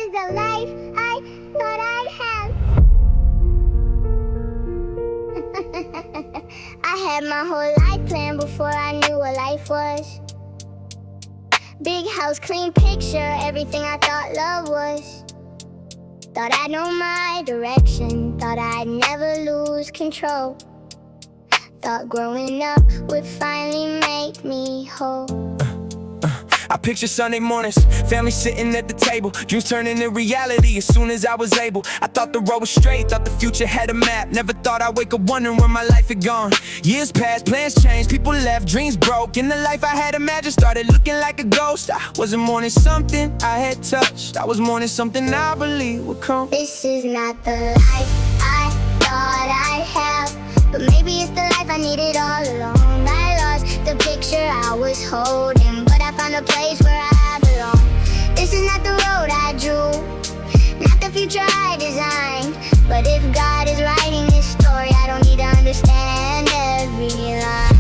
wanted the life I thought I'd have. I had my whole life planned before I knew what life was. Big house, clean picture, everything I thought love was. Thought I'd know my direction, thought I'd never lose control. Thought growing up would finally make me whole. I picture Sunday mornings, family sitting at the table, dreams turning to reality as soon as I was able. I thought the road was straight, thought the future had a map. Never thought I'd wake up wondering where my life had gone. Years passed, plans changed, people left, dreams broke, and the life I had imagined started looking like a ghost. I wasn't mourning something I had touched, I was mourning something I believed would come. This is not the life I thought I'd have, but maybe it's the life I needed all along. I lost the picture I was holding, but I found a place where I belong. This is not the road I drew, not the future I designed. But if God is writing this story, I don't need to understand every line.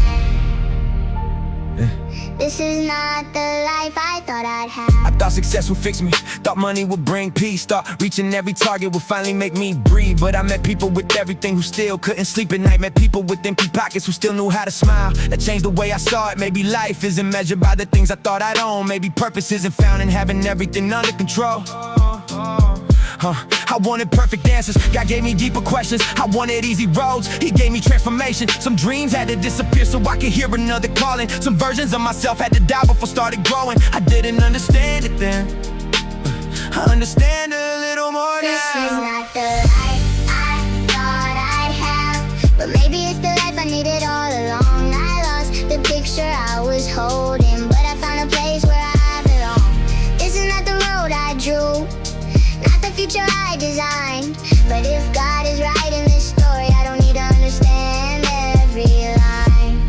This is not the life I thought I'd have. I thought success would fix me, thought money would bring peace, thought reaching every target would finally make me breathe. But I met people with everything who still couldn't sleep at night. Met people with empty pockets who still knew how to smile. That changed the way I saw it. Maybe life isn't measured by the things I thought I'd own. Maybe purpose isn't found in having everything under control. I wanted perfect answers, God gave me deeper questions. I wanted easy roads, He gave me transformation. Some dreams had to disappear so I could hear another calling. Some versions of myself had to die before started growing. I didn't understand it then, I understand a little more now. This is not the life I thought I'd have, but maybe it's the life I needed all along. I lost the picture I was holding, but I found a place where I belong. This is not the road I drew, not the future I designed. But if God is writing this story, I don't need to understand every line.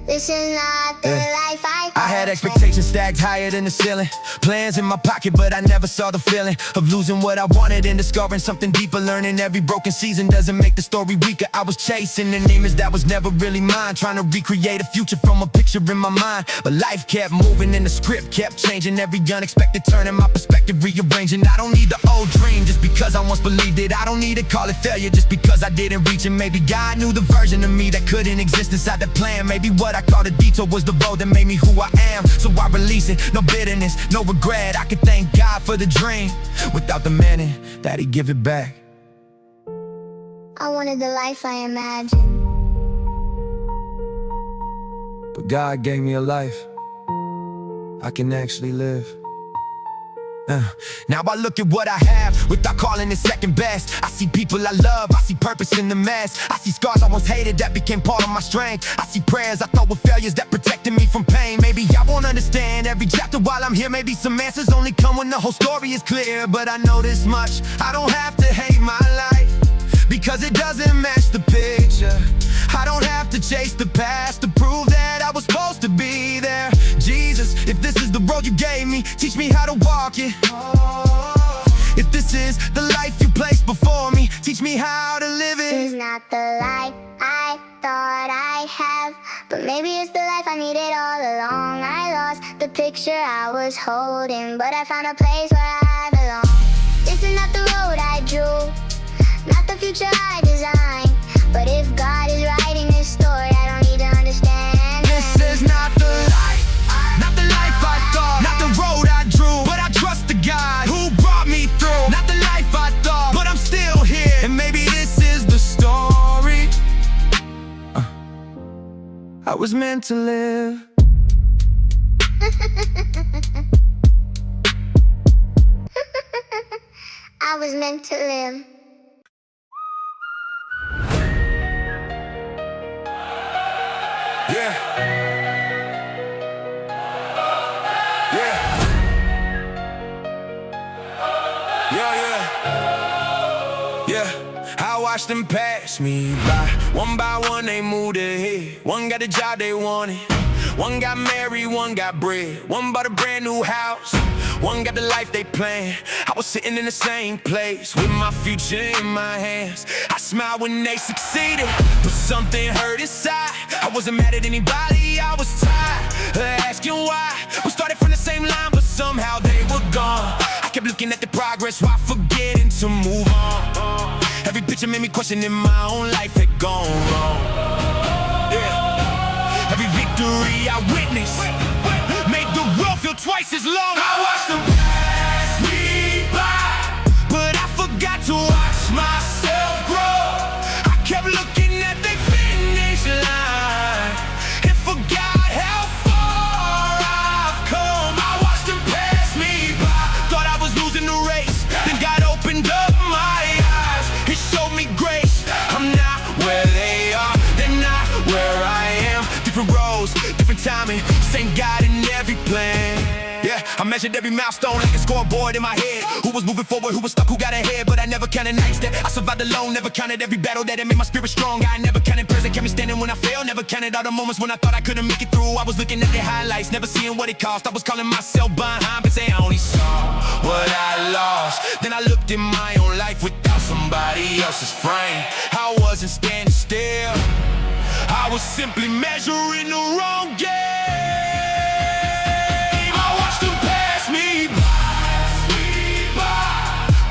This is not the life I thought I had expectations stacked higher than the ceiling, plans in my pocket, but I never saw the feeling of losing what I wanted and discovering something deeper. Learning every broken season doesn't make the story weaker. I was chasing an image that was never really mine, trying to recreate a future from a picture in my mind. But life kept moving and the script kept changing. Every unexpected turn in my perspective rearranging. I don't need the old dream just because I once believed it. I don't need to call it failure just because I didn't reach it. Maybe God knew the version of me that couldn't exist inside the plan. Maybe what I called a detour was the road that made me who I am. So I release it, no bitterness, no regret. I can thank God for the dream without demanding that He give it back. I wanted the life I imagined, But God gave me a life I can actually live. Now I look at what I have without calling it second best. I see people I love, I see purpose in the mess. I see scars I once hated that became part of my strength. I see prayers I thought were failures that protected me from pain. Maybe I won't understand every chapter while I'm here. Maybe some answers only come when the whole story is clear. But I know this much, I don't have to hate my life because it doesn't match the picture. I don't have to chase the past to prove that I was supposed to be there. Jesus, if this is the road you gave me, teach me how to walk it. If this is the life you placed before me, teach me how to live it. This is not the life I thought I'd have, but maybe it's the life I needed all along. I lost the picture I was holding, but I found a place where I belong. This is not the road I drew, not the future I designed. But if God is writing this story, I don't need to understand. This is not the life, not the life I thought, not the road I drew, but I trust the God who brought me through. Not the life I thought, but I'm still here, and maybe this is the story I was meant to live. I was meant to live. Yeah. Yeah. Yeah, yeah. Yeah. I watched them pass me by one they moved ahead. One got the job they wanted, one got married, one got bread, one bought a brand new house, One got the life they plan. I was sitting in the same place with my future in my hands. I smiled when they succeeded, but something hurt inside. I wasn't mad at anybody, I was tired of asking why. We started from the same line, but somehow they were gone. I kept looking at the progress while forgetting to move on. Every picture made me question if my own life had gone wrong. Yeah. Every victory I witnessed made the road feel twice as long. I watched them pass me by, but I forgot to watch myself grow. I kept looking at the finish line and forgot how far I've come. I watched them pass me by, thought I was losing the race, then God opened up my eyes, He showed me grace. I'm not where they are, they're not where I am. Different roads, different timing, same God in every plan. Yeah, I measured every milestone like a scoreboard in my head. Who was moving forward, who was stuck, who got ahead. But I never counted nights that I survived alone. Never counted every battle that it made my spirit strong. I never counted prayers that kept me standing when I failed. Never counted all the moments when I thought I couldn't make it through. I was looking at the highlights, never seeing what it cost. I was calling myself behind, but saying I only saw what I lost. Then I looked in my own life without somebody else's frame. I wasn't standing still, I was simply measuring the wrong game. I watched them pass me by,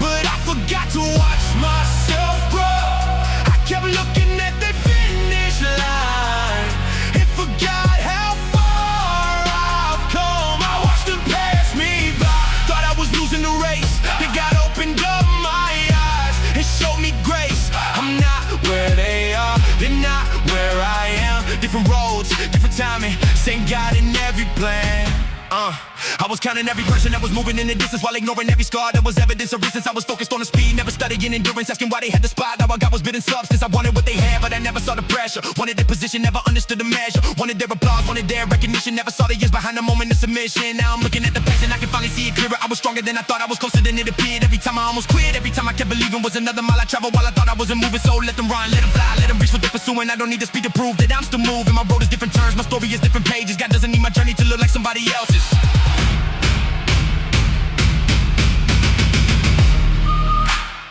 but I forgot to watch myself grow. I kept looking at the finish line and forgot how far I've come. I watched them pass me by, thought I was losing the race, then God opened up my eyes and showed me grace. I'm not where they are, they're not where I am. Different roads, different timing, same God in every plan. I was counting every person that was moving in the distance while ignoring every scar that was evidence of resistance. I was focused on the speed, never studying endurance, asking why they had the spot. Now I got was bidding substance. I wanted what they had, but I never saw the pressure. Wanted their position, never understood the measure. Wanted their applause, wanted their recognition. Never saw the years behind the moment of submission. Now I'm looking at the past and I can finally see it clearer. I was stronger than I thought, I was closer than it appeared. Every time I almost quit, every time I kept believing was another mile I traveled while I thought I wasn't moving. So let them run, let them fly, let them reach what they're pursuing. I don't need the speed to prove that I'm still moving. My road is different turns, my story is different pages. God doesn't need my journey to look like somebody else's.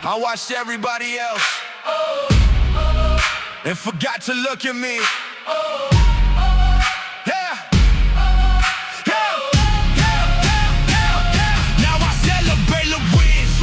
I watched everybody else and forgot to look at me. Now I celebrate the wins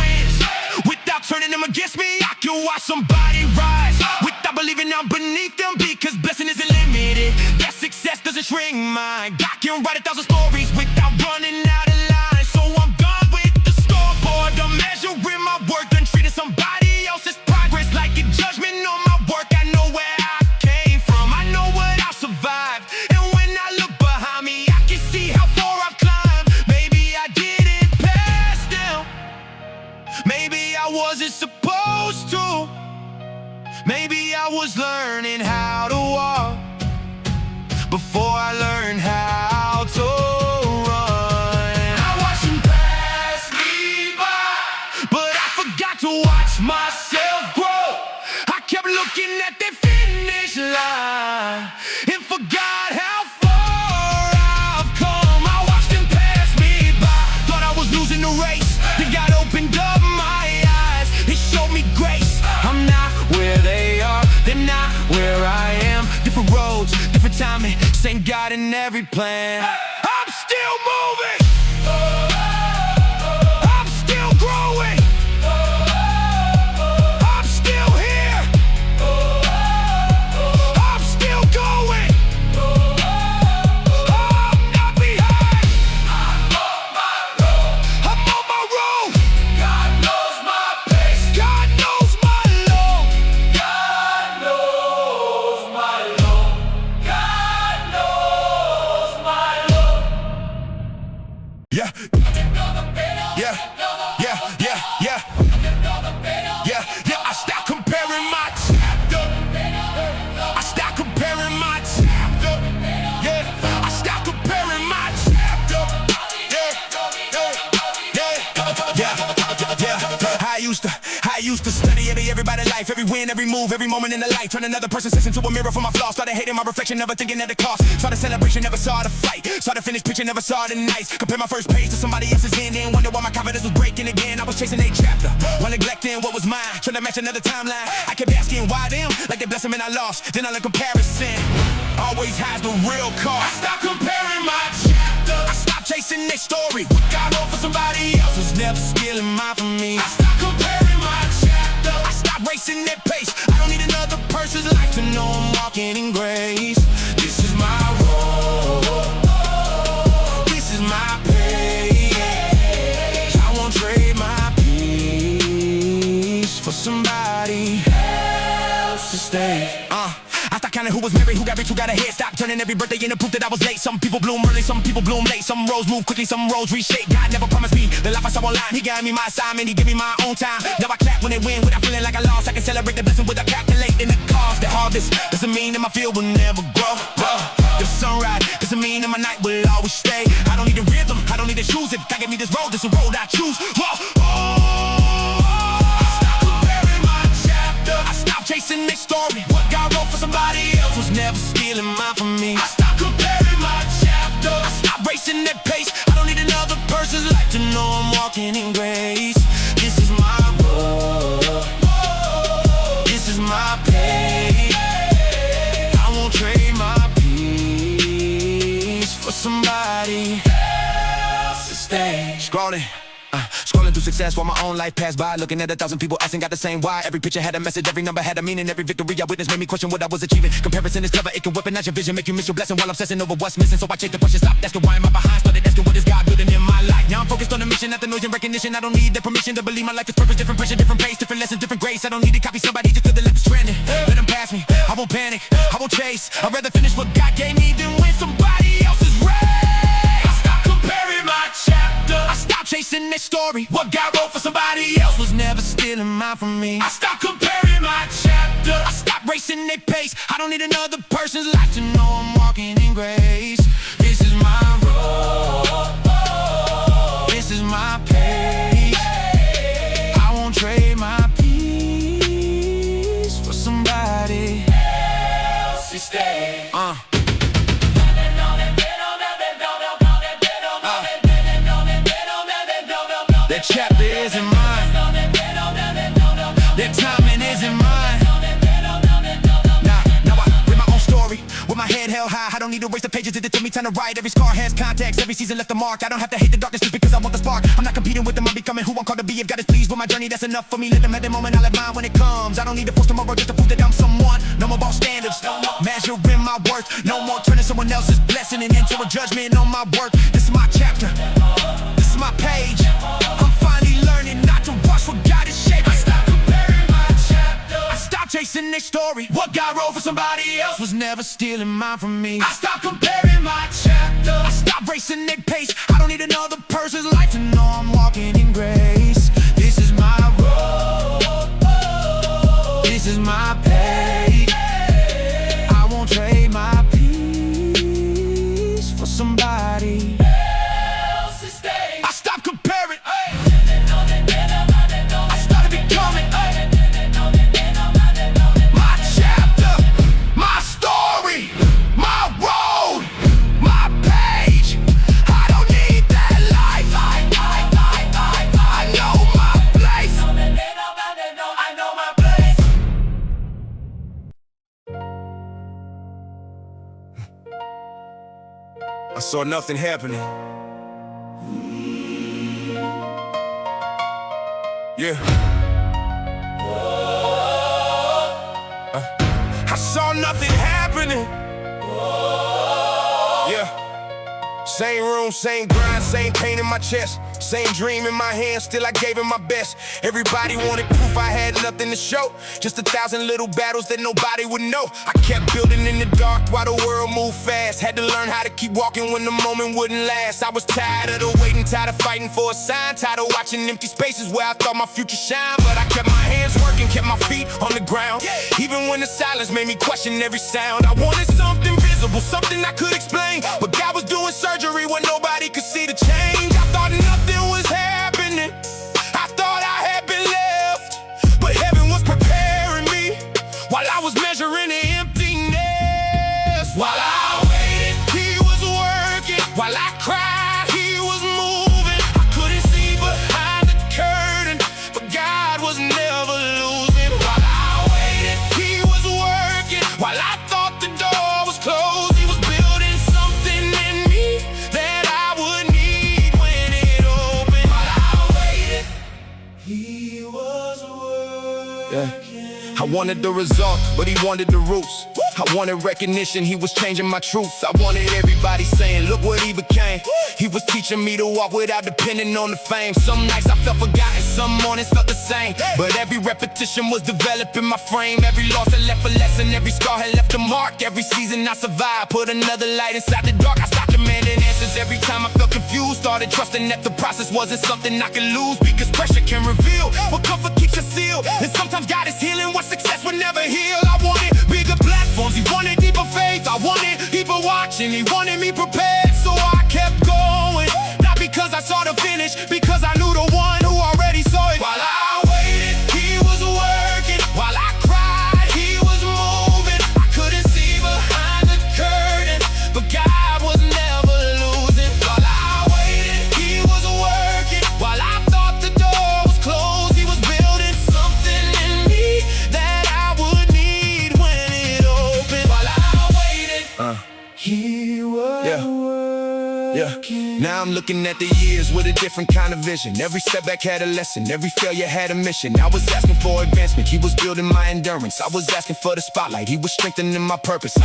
without turning them against me. I can watch somebody rise without believing I'm beneath them, because blessing isn't limited. That success doesn't shrink mine. I can write 1,000 stories without running out of line. So I'm done with the scoreboard. I'm measuring my work, done treating somebody else's progress like a judgment on my work. I know where I came from, I know what I've survived, and when I look behind me, I can see how far I've climbed. Maybe I didn't pass them, maybe I wasn't supposed to. Maybe I was learning how to walk before I learned how to run. I watched them pass me by, but I forgot to watch myself grow. I kept looking at the finish line and forgot how far I've come. I watched them pass me by, thought I was losing the race, then God opened up my eyes, He showed me grace. I'm not where they are, they're not where I am. Different roads, different timing, same God in every plan. I'm still moving, I'm still growing, I'm still here, I'm still going, I'm not behind, I'm on my road, I'm on my road. God knows my pace, God knows my low, God knows my low, God knows my low. part of life. Every win, every move, every moment in the life. Turn another person's sense into a mirror for my flaws. Started hating my reflection, never thinking at the cost. Saw the celebration, never saw the fight. Saw the finished picture, never saw the nights. Compare my first page to somebody else's end and wonder why my confidence was breaking again. I was chasing a chapter while neglecting what was mine. Trying to match another timeline. I kept asking why them, like they blessed them and I lost. Then all the comparison always has the real cost. I stopped comparing my chapter. I stopped chasing their story. What God wrote for somebody else was never stealing mine from me. I stopped comparing my chapter. I stopped racing their pace. I don't need another person's life to know I'm walking in grace. This is my road. This is my page. I won't trade my peace for somebody else to stay. I stopped counting who was married, who got rich, who got ahead. Stop turning every birthday into proof that I was late. Some people bloom early, some people bloom late. Some roads move quickly, some roads reshape. God never promised me the life I saw online. He gave me my assignment, he gave me my own time. Now I clap when they win without feeling like I lost. I can celebrate the blessing without calculating the cost. The harvest doesn't mean that my field will never grow. The sunrise doesn't mean that my night will always stay. I don't need the rhythm, I don't need the shoes. If God gave me this road, this is the road I choose. Chasing their story. What God wrote for somebody else was never stealing mine from me. I stopped comparing my chapter. I stopped racing their pace. I don't need another person's life to know I'm walking in grace. This is my road. This is my page. I won't trade my peace for somebody else to stay. Scrolling. Scrolling through success while my own life passed by. Looking at 1,000 people asking, got the same why. Every picture had a message, every number had a meaning. Every victory I witnessed made me question what I was achieving. Comparison is clever, it can weaponize your vision, make you miss your blessing while obsessing over what's missing. So I chase the question, stop asking why am I behind. Started asking what is God building in my life. Now I'm focused on the mission, not the noise and recognition. I don't need their permission to believe my life is purpose. Different pressure, different pace, different lessons, different grace. I don't need to copy somebody just 'cause the left is stranded. Let them pass me, I won't panic, I won't chase. I'd rather finish what God gave me than win somebody else's race. I stopped comparing my chapter. I stopped chasing their story. What God wrote for somebody else was never stealing mine from me. I stopped comparing my chapter. I stopped racing their pace. I don't need another person's life to know I'm walking in grace. This is my road. This is my page. I won't trade my peace for somebody else to stay. That chapter isn't mine. That timing isn't mine. Now I read my own story with my head held high. I don't need to erase the pages, it took me time to write. Every scar has context, every season left a mark. I don't have to hate the darkness just because I want the spark. I'm not competing with them, I'm becoming who I'm called to be. If God is pleased with my journey, that's enough for me. Let them have their moment, I'll have mine when it comes. I don't need to force tomorrow just to prove that I'm someone. No more boss standards, measuring my worth. No more turning someone else's blessing and into a judgment on my work. This is my chapter, this is my page. I'm finally learning not to rush what God is shaping. I stopped comparing my chapter. I stopped chasing their story. What God wrote for somebody else was never stealing mine from me. I stopped comparing my chapter. I stopped racing their pace. I don't need another person's life to know I'm walking in grace. This is my road. This is my page. I won't trade my peace for somebody else to stay. I stopped comparing. I started becoming my chapter, my story, my road, my page. I don't need that life. I know my place. I know my place. I saw nothing happening. Yeah. I saw nothing happening. Yeah. Same room, same grind, same pain in my chest. Same dream in my hand, still I gave it my best. Everybody wanted proof I had nothing to show. Just 1,000 little battles that nobody would know. I kept building in the dark while the world moved fast. Had to learn how to keep walking when the moment wouldn't last. I was tired of the waiting, tired of fighting for a sign. Tired of watching empty spaces where I thought my future shined. But I kept my hands working, kept my feet on the ground. Even when the silence made me question every sound. I wanted something visible, something I could explain. But God was doing surgery when nobody could see the change. I thought nothing was happening. I thought I had been left, but heaven was prepared. wanted the result, but he wanted the roots. I wanted recognition, he was changing my truth. I wanted everybody saying, look what he became. He was teaching me to walk without depending on the fame. Some nights I felt forgotten, some mornings felt the same. But every repetition was developing my frame. Every loss had left a lesson, every scar had left a mark. Every season I survived, put another light inside the dark. I stopped demanding answers every time I felt confused. Started trusting that the process wasn't something I could lose, because pressure can reveal what comfort keeps you sealed. And sometimes God is healing what success would never heal. I wanted bigger platforms, he wanted deeper faith. I wanted people watching, he wanted me prepared. So I kept going, not because I saw the finish, because I knew the one who already saw it. While I waited, he was working. While I cried, he was moving. I couldn't see behind the curtain, but God was never losing. While I waited, he was working. While I thought the door was closed, he was building something in me that I would need when it opened. While I waited, he was working. Now I'm looking at the years with a different kind of vision. Every setback had a lesson, every failure had a mission. I was asking for advancement, he was building my endurance. I was asking for the spotlight, he was strengthening my purpose.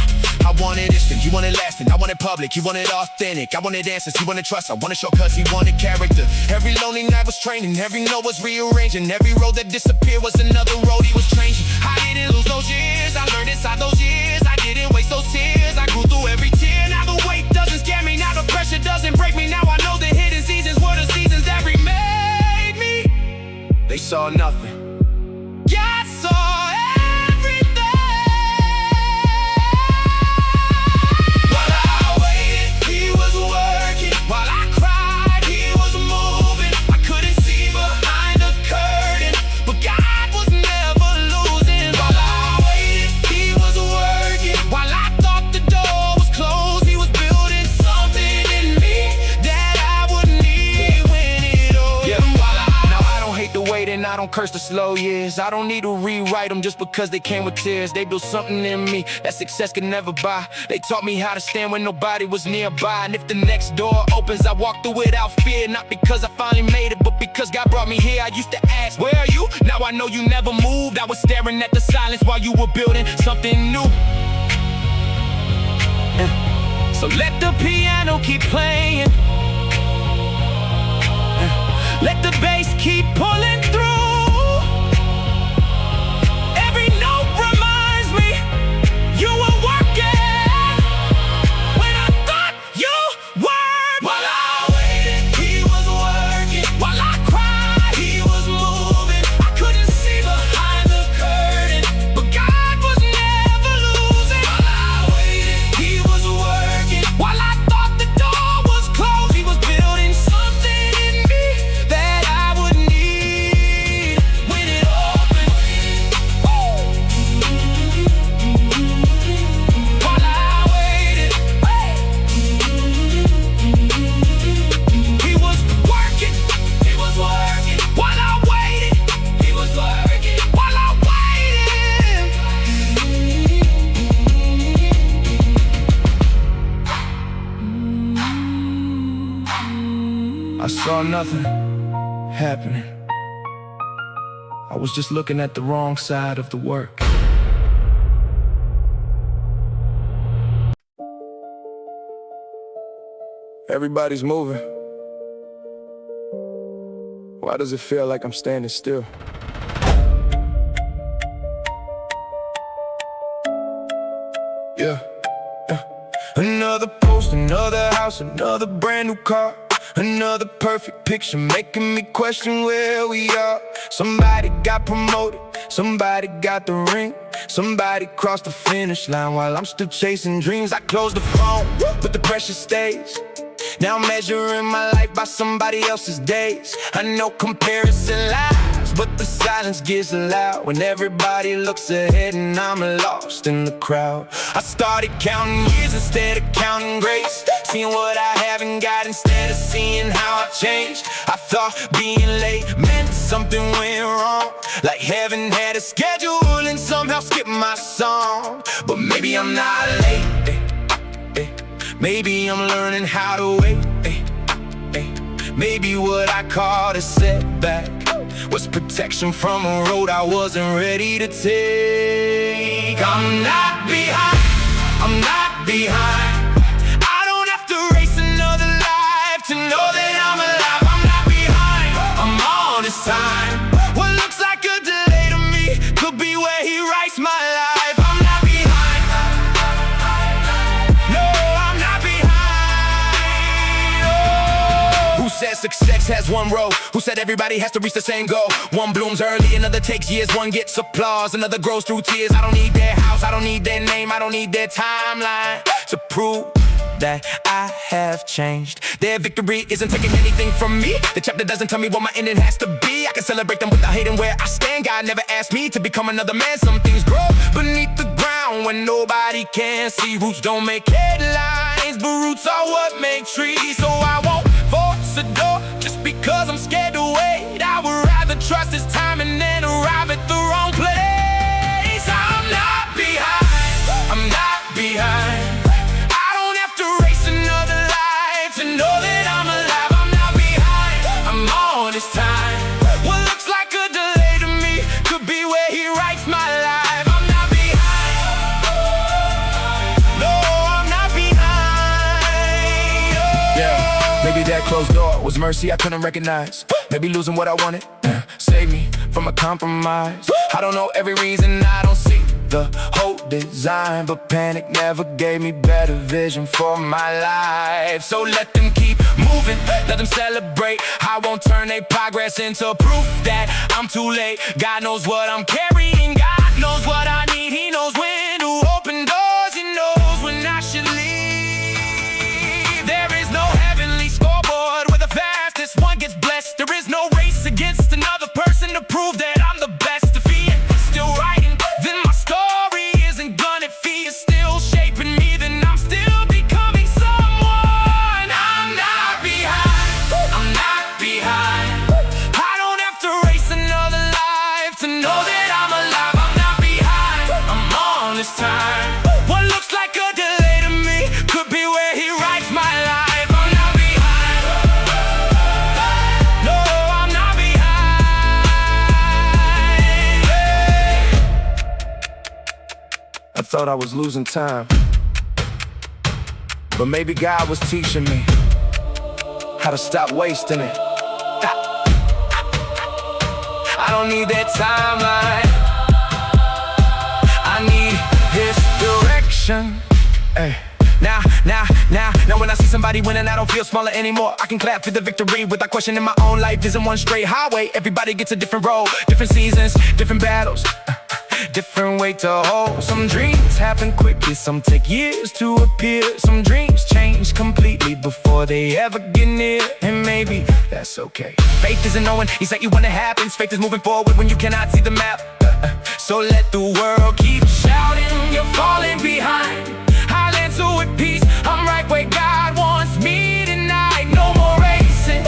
I wanted instant, he wanted lasting. I wanted public, he wanted authentic. I wanted answers, he wanted trust. I wanted shortcuts, he wanted character. Every lonely night was training, every no was rearranging. Every road that disappeared was another road he was changing. I didn't lose those years, I learned inside those years. I didn't waste those tears, I grew through every tear. Now the weight doesn't scare me, now the pressure doesn't break me. Now I know the hidden seasons were the seasons that remade me. They saw nothing, God saw everything. While I waited, he was working. While I cried, he was moving. I couldn't see behind the curtain, but God was never losing. While I waited, he was working. While I thought the door was closed, he was building something in me that I would need when it opened. Now I don't hate the wait and I don't curse the slow years. I don't need to rewrite them just because they came with tears. They built something in me that success could never buy. They taught me how to stand when nobody was nearby. And if the next door opens, I walk through without fear. Not because I finally made it, but because God brought me here. I used to ask, where are you? Now I know you never moved. I was staring at the silence while you were building something new. So let the piano keep playing, let the bass keep pulling through. Every note reminds me you were working when I thought you weren't. While I waited, he was working. While I cried, he was moving. I couldn't see behind the curtain, but God was never losing. While I waited, he was working. While I thought the door was closed, he was building something in me that I would need when it opened. While I waited, he was working. He was working. While I waited, he was working. While I waited. I saw nothing happening. I was just looking at the wrong side of the work. Everybody's moving. Why does it feel like I'm standing still? Yeah. Another post, another house, another brand new car. Another perfect picture making me question where we are. Somebody got promoted, somebody got the ring, somebody crossed the finish line while I'm still chasing dreams. I close the phone, but the pressure stays. Now I'm measuring my life by somebody else's days. I know comparison lies, but the silence gets loud when everybody looks ahead and I'm lost in the crowd. I started counting years instead of counting grace, seeing what I haven't got instead of seeing how I've changed. I thought being late meant something went wrong, like heaven had a schedule and somehow skipped my song. But maybe I'm not late, maybe I'm learning how to wait, maybe what I called a setback was protection from a road I wasn't ready to take. I'm not behind, I'm not behind. I don't have to race another life to know that I'm alive. I'm not behind, I'm on this time. What looks like a delay to me could be where he writes my life. I'm not behind, no, I'm not behind. Oh. Who said success has one road? Who said everybody has to reach the same goal? One blooms early, another takes years. One gets applause, another grows through tears. I don't need their house, I don't need their name, I don't need their timeline to prove that I have changed. Their victory isn't taking anything from me. The chapter doesn't tell me what my ending has to be. I can celebrate them without hating where I stand. God never asked me to become another man. Some things grow beneath the ground when nobody can see. Roots don't make headlines, but roots are what make trees. So I won't force a door just because I'm scared to wait. I would rather trust this time and then arrive at the wrong place. I'm not behind, I'm not behind. Know that I'm alive, I'm not behind, I'm on this time. What looks like a delay to me could be where he writes my life. I'm not behind, no, I'm not behind. Oh. Yeah, maybe that closed door was mercy I couldn't recognize. Maybe losing what I wanted saved me from a compromise. I don't know every reason, I don't see the whole design, but panic never gave me better vision for my life. So let them keep moving, let them celebrate. I won't turn their progress into proof that I'm too late. God knows what I'm carrying, God knows what I need. He knows when to open doors, He knows when I should leave. There is no heavenly scoreboard where the fastest one gets blessed. There is no race against another person to prove that I'm the best. If he is still writing, then my story isn't gone. If he is still shaping me, then I'm still becoming someone. I'm not behind, I'm not behind. I don't have to race another life to know that I'm alive. I'm not behind, I'm on this time. What looks like a delay to me could be where he writes my life. I'm not behind, no, I'm not behind. I thought I was losing time, but maybe God was teaching me how to stop wasting it. I don't need that timeline, I need His direction. Hey. Now when I see somebody winning, I don't feel smaller anymore. I can clap for the victory without questioning my own life isn't one straight highway. Everybody gets a different road, different seasons, different battles, different weight to hold. Some dreams happen quickly, some take years to appear. Some dreams change completely before they ever get near. And maybe that's okay. Faith isn't knowing exactly when it happens. Faith is moving forward when you cannot see the map. So let the world keep shouting, you're falling behind. I'll answer with peace, I'm right where God wants me tonight. No more racing,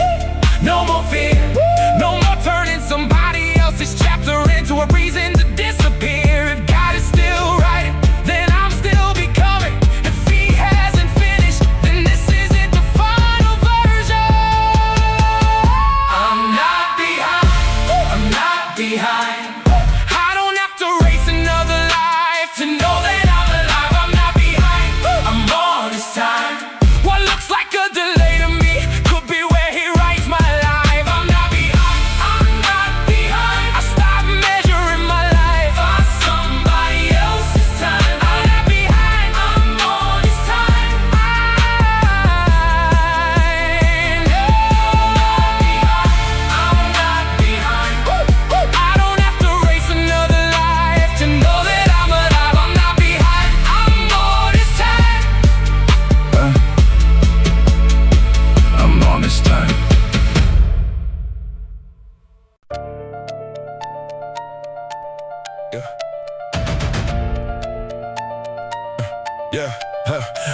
no more fear, no more turning somebody else's chapter into a reason to disappear. If God is still writing, then I'm still becoming. If He hasn't finished, then this isn't the final version. I'm not behind, I'm not behind. I don't have to race another life to know that I'm alive. I'm not behind,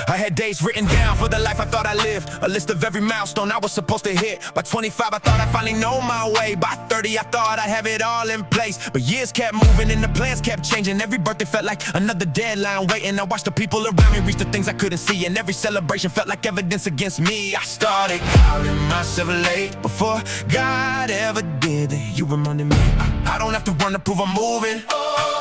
I had days written down for the life I thought I lived. A list of every milestone I was supposed to hit. By 25 I thought I finally know my way. By 30 I thought I'd have it all in place. But years kept moving and the plans kept changing. Every birthday felt like another deadline waiting. I watched the people around me reach the things I couldn't see. And every celebration felt like evidence against me. I started counting myself late before God ever did it. You reminded me I don't have to run to prove I'm moving.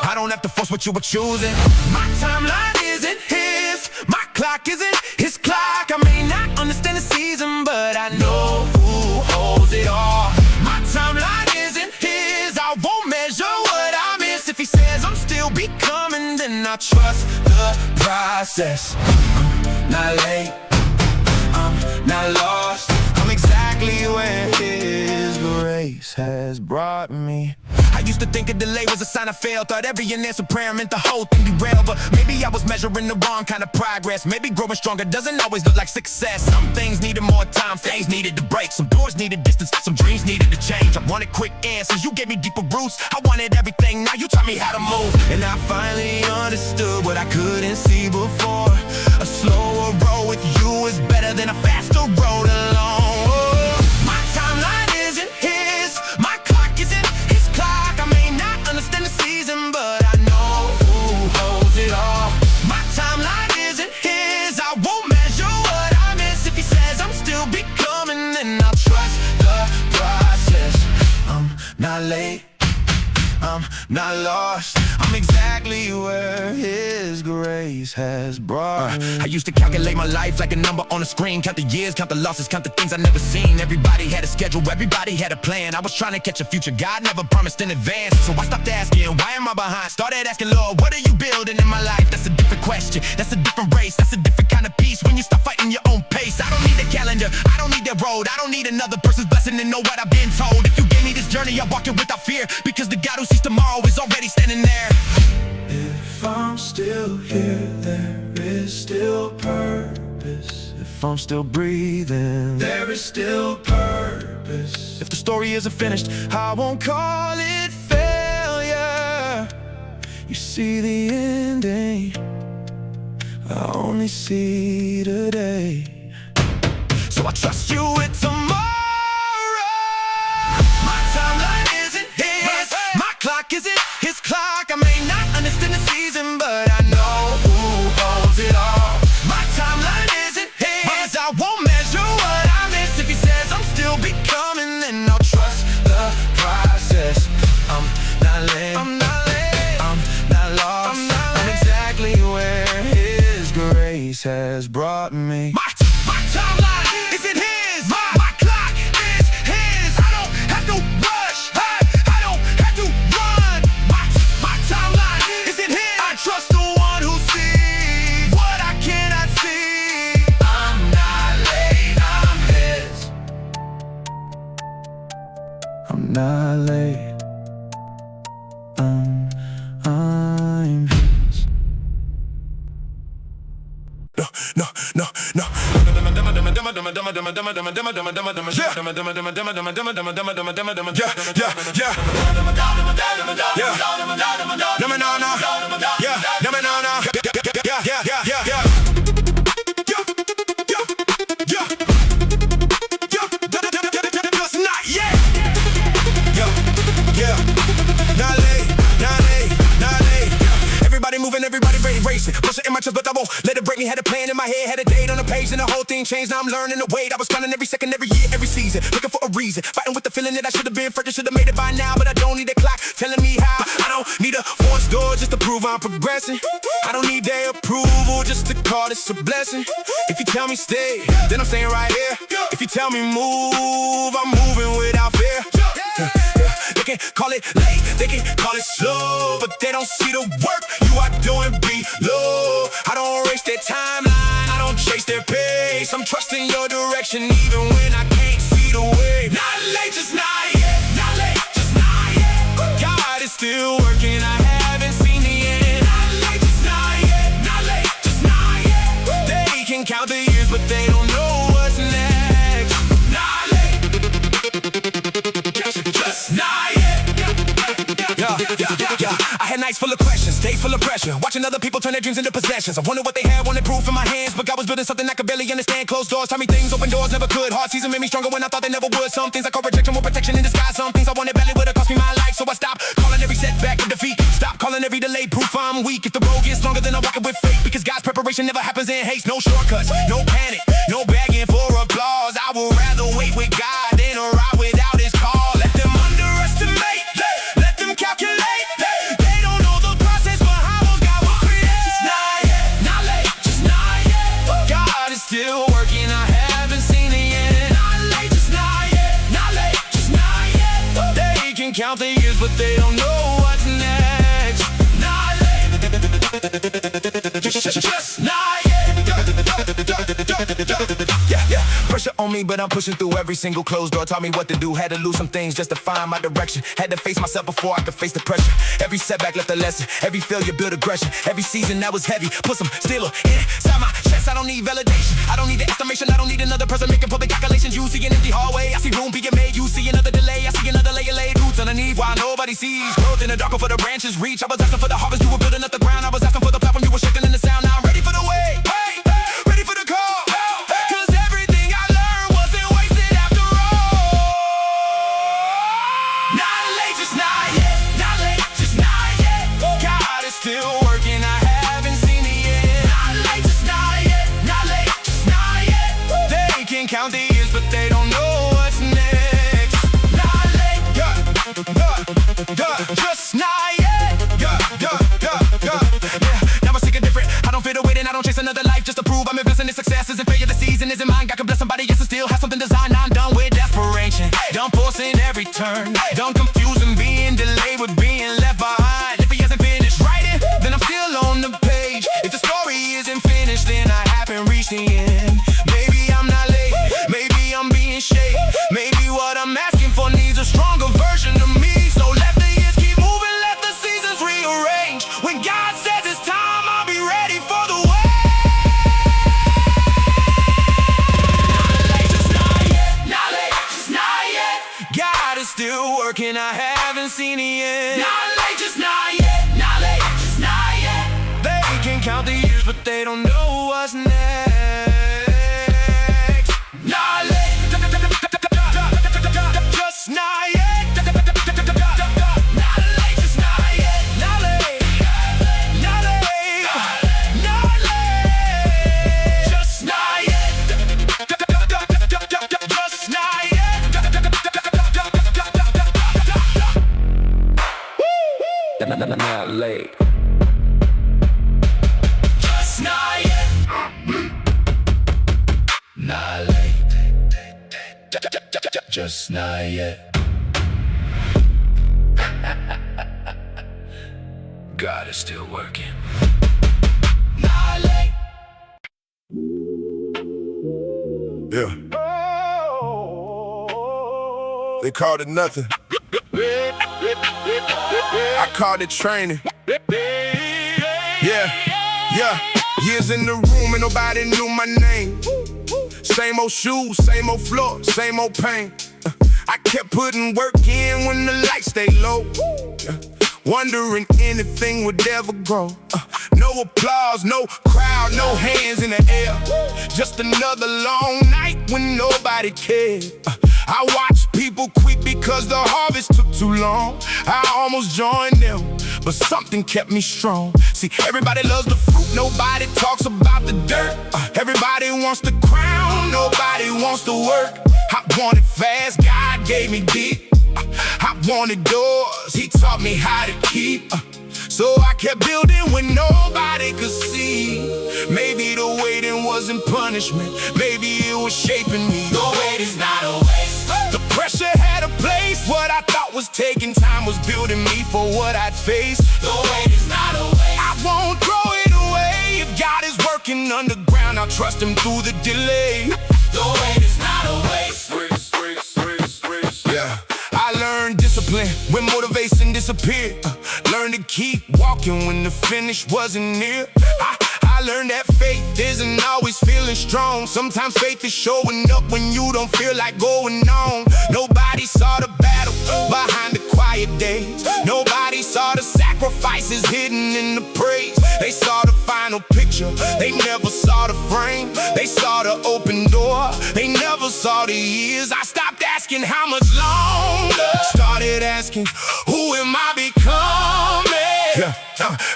I don't have to force what you were choosing. My timeline isn't his, my clock isn't his clock. I may not understand the season, but I know who holds it all. My timeline isn't his, I won't measure what I miss. If he says I'm still becoming, then I trust the process. I'm not late, I'm not lost, I'm exactly where his grace has brought me. I used to think a delay was a sign I failed. Thought every unanswered prayer meant the whole thing derailed. But maybe I was measuring the wrong kind of progress. Maybe growing stronger doesn't always look like success. Some things needed more time, things needed to break. Some doors needed distance, some dreams needed to change. I wanted quick answers, you gave me deeper roots. I wanted everything, now you taught me how to move. And I finally understood what I couldn't see before. A slower road with you is better than a faster road alone. My timeline isn't his, my clock isn't his clock. I may not understand the season, but I know who holds it all. My timeline isn't his, I won't measure what I miss. If he says I'm still becoming, then I'll trust the process. I'm not late, I'm not lost, I'm exactly where his grace has brought me. I used to calculate my life like a number on a screen. Count the years, count the losses, count the things I never seen. Everybody had a schedule, everybody had a plan. I was trying to catch a future God never promised in advance. So I stopped asking, why am I behind? Started asking, Lord, what are you building in my life? That's a different question, that's a different race, that's a different kind of peace. When you start fighting your own pace, I don't need a calendar, I don't need that road, I don't need another person's blessing to know what I've been told. If you gave me this journey, I'll walk it without fear, because the God who sees tomorrow is already standing there. If I'm still here, there is still purpose. If I'm still breathing, there is still purpose. If the story isn't finished, I won't call it failure. You see the ending, I only see today. So I trust you with tomorrow. My timeline isn't his, my clock isn't his clock. I may not understand the season, but I know who holds it all. My timeline isn't his, I won't measure what I miss. If he says I'm still becoming, then I'll trust the process. I'm not late, I'm not late, I'm not lost, I'm exactly where his grace has brought me. My timeline isn't his, my clock is his. I don't have to rush, I don't have to run. My timeline isn't his, I trust the one who sees what I cannot see. I'm not late, I'm his. I'm not late, I'm his. No. Everybody moving, everybody racing. Pressure in my chest, but I won't let it break me. Had a plan in my head, had a date on a page, and the whole thing changed. Now I'm learning to wait. I was grinding every second, every year, every season, looking for a reason, fighting with the feeling that I should have been first. Should have made it by now, but I don't need a clock telling me how. I don't need a forced door just to prove I'm progressing. I don't need their approval just to call this a blessing. If you tell me stay, then I'm staying right here. If you tell me move, I'm moving without fear. They can call it late, they can call it slow, but they don't see the work you are doing below. I don't race their timeline, I don't chase their pace. I'm trusting your direction even when I can't see the way. Not late, just not yet. Not late, just not yet. God is still working, I haven't seen the end. Not late, just not yet. Not late, just not yet. They can count the years, but they don't know what's next. Not late, just not yet. I had nights full of questions, days full of pressure, watching other people turn their dreams into possessions. I wonder what they had, wanted proof in my hands, but God was building something I could barely understand. Closed doors taught me things, open doors never could. Hard season made me stronger when I thought they never would. Some things I call rejection were protection in disguise. Some things I wanted badly would've cost me my life, so I stopped calling every setback a defeat. Stop calling every delay proof I'm weak. If the road gets longer, then I walk it with faith, because God's preparation never happens in haste. No shortcuts, no panic, no begging for applause. I would rather wait with God than a ride without His call. Let them underestimate, let them calculate. They don't know the process behind what God will create. Just not yet, not late, just not yet. God is still working, I haven't seen the end. Not late, just not yet, not late, just not yet. They can count the years, but they don't know what's next. Not late, just not yet. Yeah, pressure on me, but I'm pushing through. Every single closed door taught me what to do. Had to lose some things just to find my direction. Had to face myself before I could face the pressure. Every setback left a lesson, every failure built aggression. Every season that was heavy put some steel inside my chest. I don't need validation, I don't need the estimation, I don't need another person making public calculations. You see an empty hallway, I see room being made. You see another delay, I see another layer laid. Roots underneath while nobody sees. Growth in the dark for the branches reach. I was asking for the harvest, you were building up the ground. I was asking for the platform, you were shaking in the sound. Now I'm ready for the way, ready for the call. Still working, I haven't seen the end. Not late, just not yet. Not late, just not yet. They can count the years, but they don't know what's next. Not late, just not yet. Yeah, now I seek a different. I don't feel the wait and I don't chase another life just to prove I'm investing in success. Isn't failure the season, isn't mine. God can bless somebody else and still have something designed. I'm done with desperation, done forcing every turn, done confusing being delayed with being left behind. If he hasn't finished writing, then I'm still on the page. If the story isn't finished, then I haven't reached the end. Maybe I'm not late, maybe I'm being shaped. Maybe what I'm asking for needs a stronger version of me. So let the years keep moving, let the seasons rearrange. When God says it's time, I'll be ready for the wait. Not late, just not yet. Not late, just not yet. God is still working, I haven't seen the end. Not late, just not yet. Count the years, but they don't know what's next. Not late, just not yet. Not late, just not yet. Not late, not late, not late. Just not yet. Just not yet. Not late. Not yet. Not late. Just not yet. God is still working. Not late. Yeah. They called it nothing. I called it training. Yeah. Years in the room and nobody knew my name. Same old shoes, same old floor, same old pain. I kept putting work in when the lights stayed low. Wondering anything would ever grow. No applause, no crowd, no hands in the air. Just another long night when nobody cared. I watched people quit because the harvest took too long. I almost joined them, but something kept me strong. See, everybody loves the fruit, nobody talks about the dirt. Everybody wants the crown, nobody wants the work. I wanted fast, God gave me deep. I wanted doors, He taught me how to keep. So I kept building when nobody could see. Maybe the waiting wasn't punishment, maybe it was shaping me. The wait is not a waste. The pressure had a place. What I thought was taking time was building me for what I'd face. The wait is not a waste. I won't throw it away. If God is working underground, I'll trust Him through the delay. The wait is not a waste. Yeah. I learned discipline when motivation disappeared. Learned to keep walking when the finish wasn't near. I learned that faith isn't always feeling strong. Sometimes faith is showing up when you don't feel like going on. Nobody saw the battle behind the quiet days. Nobody saw the sacrifices hidden in the praise. They saw the final picture, they never saw the frame. They saw the open door, they never saw the years. I stopped asking how much longer, started asking, who am I becoming?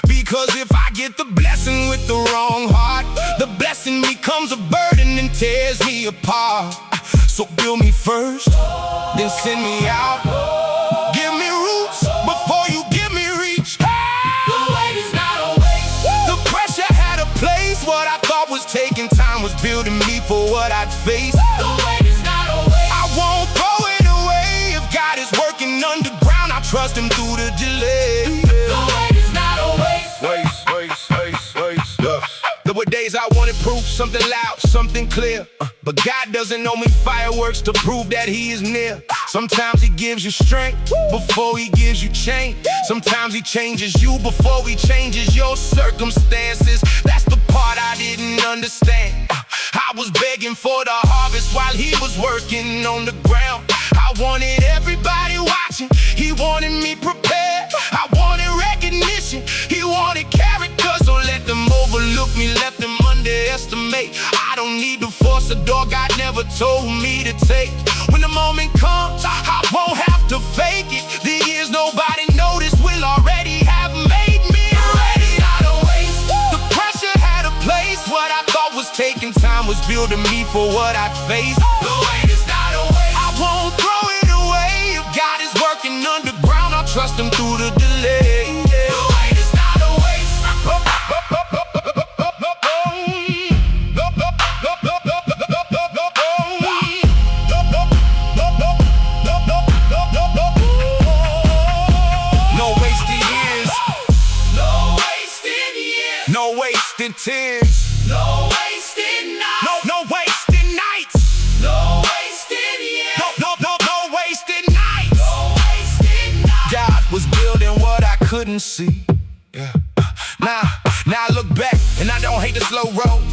Because if I get the blessing with the wrong heart, the blessing becomes a burden and tears me apart. So build me first, then send me out. Give me roots before you give me reach. The wait is not a waste. The pressure had a place. What I thought was taking time was building me for what I'd face. The wait is not a waste. I won't throw it away. If God is working underground, I'll trust him through the delay. The wait is not a waste. There were days I wanted proof, something loud, something clear. But God doesn't owe me fireworks to prove that he is near. Sometimes he gives you strength before he gives you change. Sometimes he changes you before he changes your circumstances. That's the part I didn't understand. I was begging for the harvest while he was working on the ground. I wanted everybody watching, he wanted me prepared. I wanted recognition, he wanted character. So let them overlook me, let them underestimate. I don't need to force a door God never told me to take. When the moment comes, I won't have to fake it. The years nobody noticed will already have made me ready. Not a waste. The pressure had a place. What I thought was taking time was building me for what I'd face. The wait is not a waste. I won't throw it away. If God is working underground, I'll trust him through the delay. The wait is not a waste. No wasted tears. No wasted nights. No wasted nights. No wasted years. No wasted nights. No wasted nights. God was building what I couldn't see. Yeah. Now I look back and I don't hate the slow road.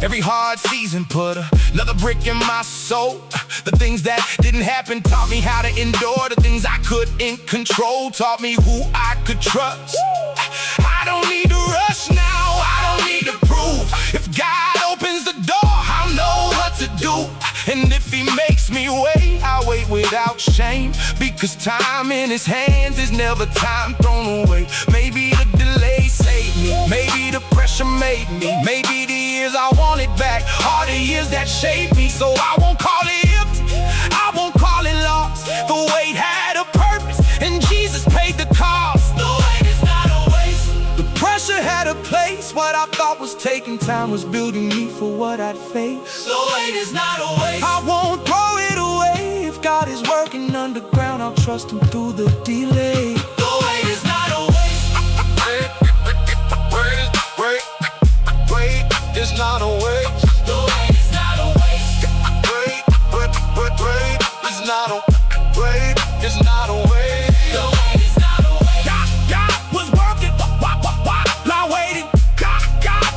Every hard season put another brick in my soul. The things that didn't happen taught me how to endure. The things I couldn't control taught me who I could trust. I don't need to rush now, I don't need to prove. If God opens the door, I'll know what to do. And if he makes me wait, I'll wait without shame. Because time in his hands is never time thrown away. Maybe the delay saved me, maybe the pressure made me. Maybe the years I wanted back are the years that shaped me. So I won't call it empty, I won't call it lost. The wait had a purpose and Jesus paid the cost. The wait is not a waste. The pressure had a place. What I thought was taking time was building me for what I'd face. The wait is not a waste. I won't throw it away. If God is working underground, I'll trust him through the delay. The wait is not a waste. Wait is not a waste. The wait is not a waste. Wait is not a wait. It's not a waste. The wait is not a waste. God was working while I waited. God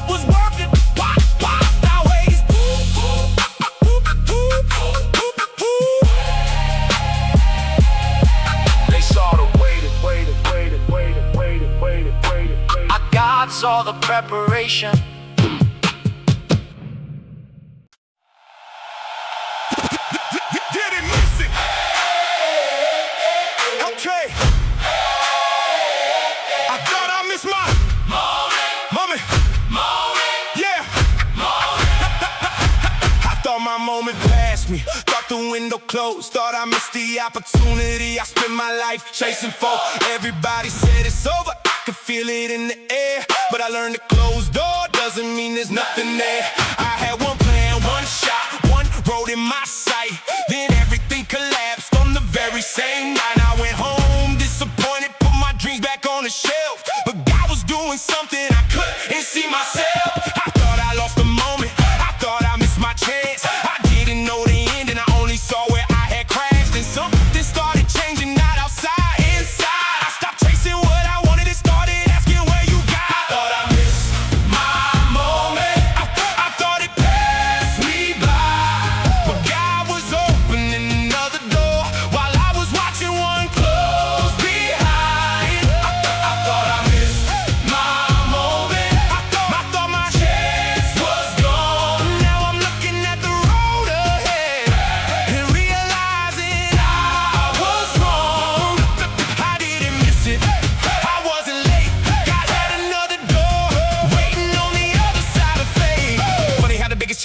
was working while I waited. They saw the waited. God saw the preparation. Didn't miss it. Okay. I thought I missed my moment. Yeah. I thought my moment passed me. Thought the window closed. Thought I missed the opportunity. I spent my life chasing folk. Everybody said it's over. I could feel it in the air. But I learned a closed door doesn't mean there's nothing there. I had one plan, one shot, one road in my sight. Then everything collapsed on the very same night. I went home disappointed, put my dreams back on the shelf. But God was doing something I couldn't see myself. I thought I lost the moment, I thought I missed my chance. I didn't know the end and I only saw where I had crashed. And something started changing, not outside, inside. I stopped chasing what I wanted, it started asking where you got. I thought I missed my moment.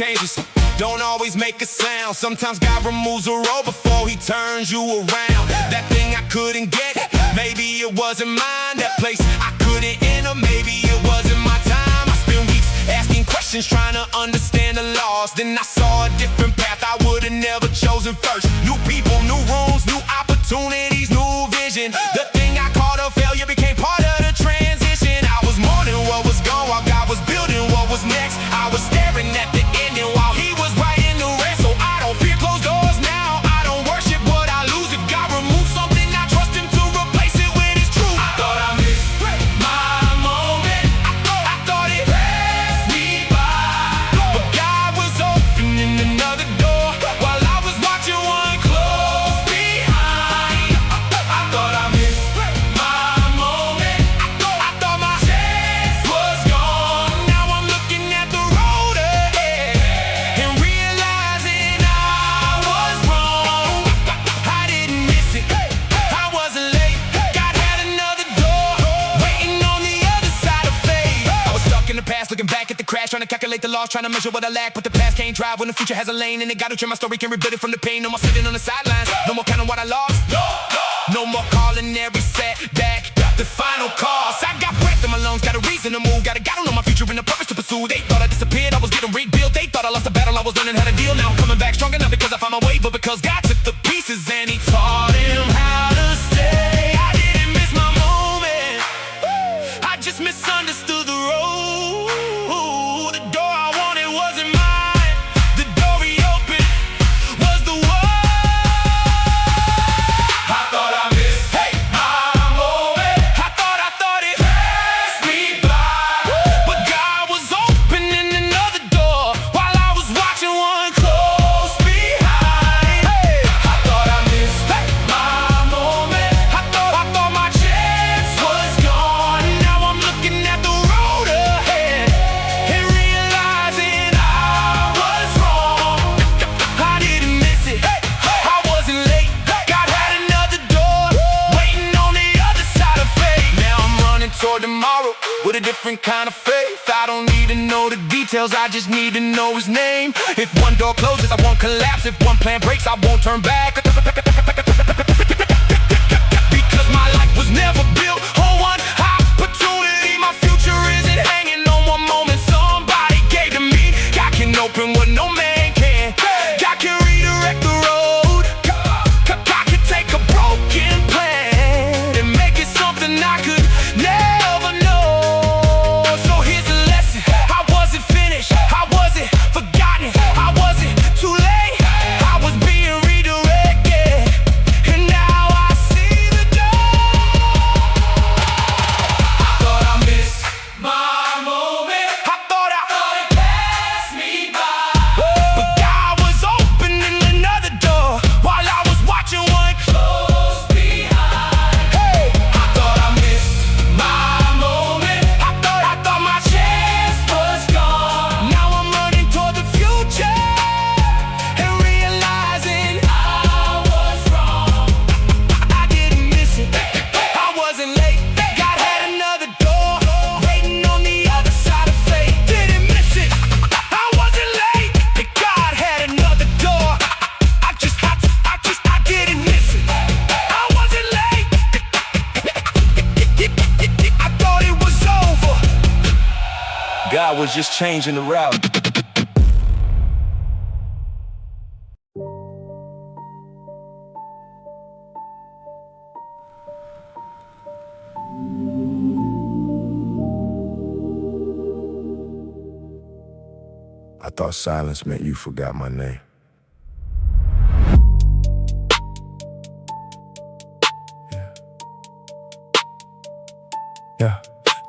changes don't always make a sound. Sometimes God removes a road before he turns you around. That thing I couldn't get, maybe it wasn't mine. That place I couldn't enter, maybe it wasn't my time. I spent weeks asking questions, trying to understand the laws. Then I saw a different path I would've never chosen first. New people, new rooms, new opportunities, new vision. The thing I called a failure became part of the transition. I was more than what was gone while God was building what was next. I was staring at the ending while he was writing the rest. So I don't fear closed doors now, I don't worship what I lose. If God removes something, I trust him to replace it with his truth. I thought I missed my moment, I thought it passed me by, but God was opening another door while I was watching one close behind. I thought I missed my moment, I thought my chance was gone. Now I'm looking at the road ahead and realizing I was wrong. I didn't miss it, I wasn't late. God had another door waiting on the other side of faith. I was stuck in the past, looking back at the crash, trying to calculate the loss, trying to measure what I lack. But the past can't drive when the future has a lane, and it got to trim my story, can rebuild it from the pain. No more sitting on the sidelines, no more counting what I lost, no more calling every setback the final cost. I got breath in my lungs, got a reason to move, got a God who know my future and a purpose to pursue. They thought I disappeared, I was getting rebuilt. They thought I lost the battle, I was learning how to deal. Now I'm coming back stronger, not because I found my way, but because God took the pieces and he taught him how to stay. I didn't miss my moment, I just misunderstood the road. The door I wanted wasn't mine, the door he opened was the one. I thought I missed my moment, I thought it passed me by, but God was opening another door while I was watching one close behind. I thought I missed my moment, I thought my chance was gone. Now I'm looking at the road ahead and realizing I was wrong. I didn't miss it, I wasn't late. God had another door waiting on the other side of faith. Now I'm running toward tomorrow with a different kind of faith. I don't need to know the details, I just need to know his name. If one door closes, I won't collapse. If one plan breaks, I won't turn back. Because my life was never built on one opportunity. My future isn't hanging on one moment somebody gave to me. God can open what no man can, God can redirect the road. God can take a broken plan and make it something I could never know. So here's a lesson, I wasn't finished, I wasn't forgotten, I wasn't too late. I was being redirected, and now I see the door. I thought I missed my moment, I thought it passed me by, but God was opening another door while I was watching one close behind. I thought I missed my moment, I thought my chance was gone. Now I'm running toward the future and realizing I was wrong. I didn't miss it, I wasn't late. God had another door waiting on the other side of faith. Didn't miss it, I wasn't late. God had another door, I didn't miss it, I wasn't late. I thought it was over, God was just changing the route. I thought silence meant you forgot my name. Yeah.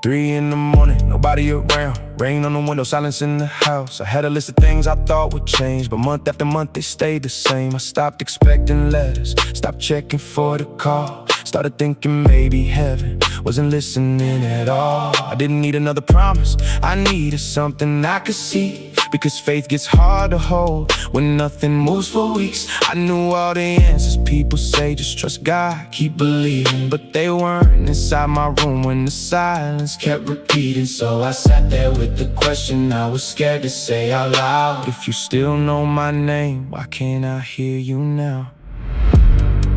3 in the morning, nobody around. Rain on the window, silence in the house. I had a list of things I thought would change, but month after month they stayed the same. I stopped expecting letters, stopped checking for the call. Started thinking maybe heaven wasn't listening at all. I didn't need another promise, I needed something I could see. because faith gets hard to hold when nothing moves for weeks. I knew all the answers, people say just trust God, keep believing, but they weren't inside my room when the silence kept repeating. So I sat there with the question I was scared to say out loud: if you still know my name, why can't I hear you now?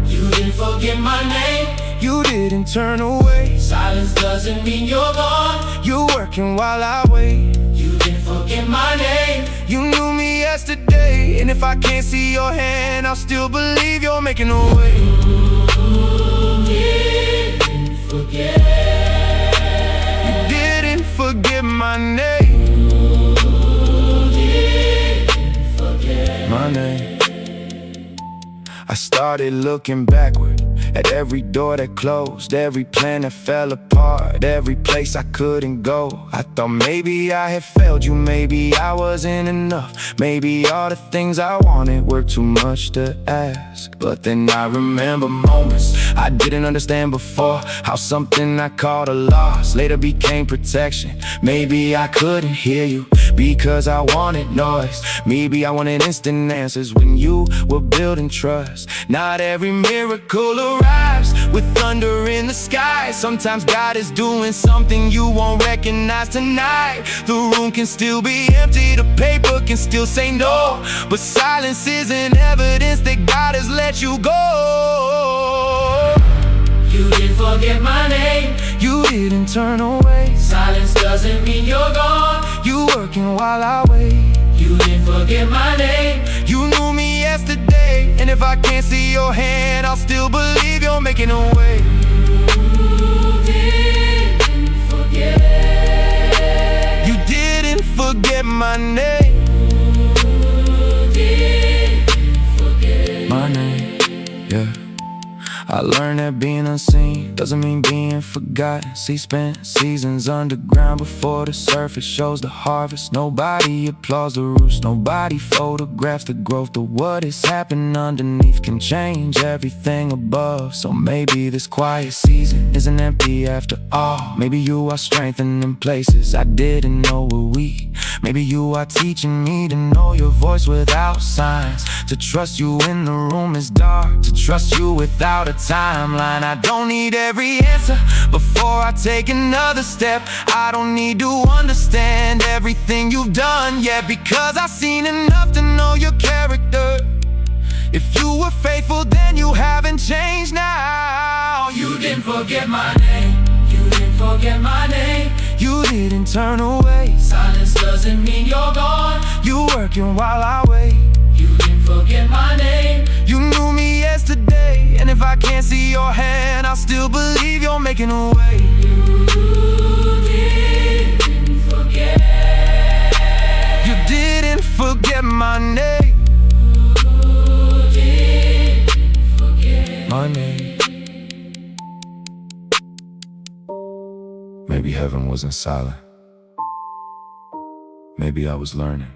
You didn't forget my name, You didn't turn away. silence doesn't mean you're gone. You working while I wait. You didn't forget my name, You knew me yesterday, and if I can't see your hand, I'll still believe you're making a way. didn't forget. You didn't forget my name. Didn't forget. My name. I started looking backward at every door that closed, every plan that fell apart, every place I couldn't go. I thought maybe I had failed you, maybe I wasn't enough, maybe all the things I wanted were too much to ask. But then I remember moments I didn't understand before, how something I called a loss later became protection. Maybe I couldn't hear you because I wanted noise. Maybe I wanted instant answers when you were building trust. Not every miracle arrives with thunder in the sky. Sometimes God is doing something you won't recognize tonight. The room can still be empty, the paper can still say no, but silence isn't evidence that God has let you go. You didn't forget my name, You didn't turn away. silence doesn't mean you're gone. You working while I wait. You didn't forget my name, You knew me yesterday, and if I can't see your hand, I'll still believe you're making a way. didn't forget. You didn't forget my name. Didn't forget. My name, yeah. I learned that being unseen doesn't mean being forgotten. See, spent seasons underground before the surface shows the harvest. Nobody applauds the roots, nobody photographs the growth. But what is happening underneath can change everything above. So maybe this quiet season isn't empty after all. Maybe you are strengthened in places I didn't know were weak. Maybe you are teaching me to know your voice without signs, to trust you when the room is dark, to trust you without a timeline. I don't need every answer before I take another step. I don't need to understand everything you've done yet, because I've seen enough to know your character. If you were faithful, then you haven't changed now. You didn't forget my name, you didn't forget my name. You didn't turn away. Silence doesn't mean you're gone. You working while I wait. You didn't forget my name, You knew me yesterday, and if I can't see your hand, I'll still believe you're making a way. you didn't forget. You didn't forget my name. You didn't forget. My name. Maybe heaven wasn't silent. Maybe I was learning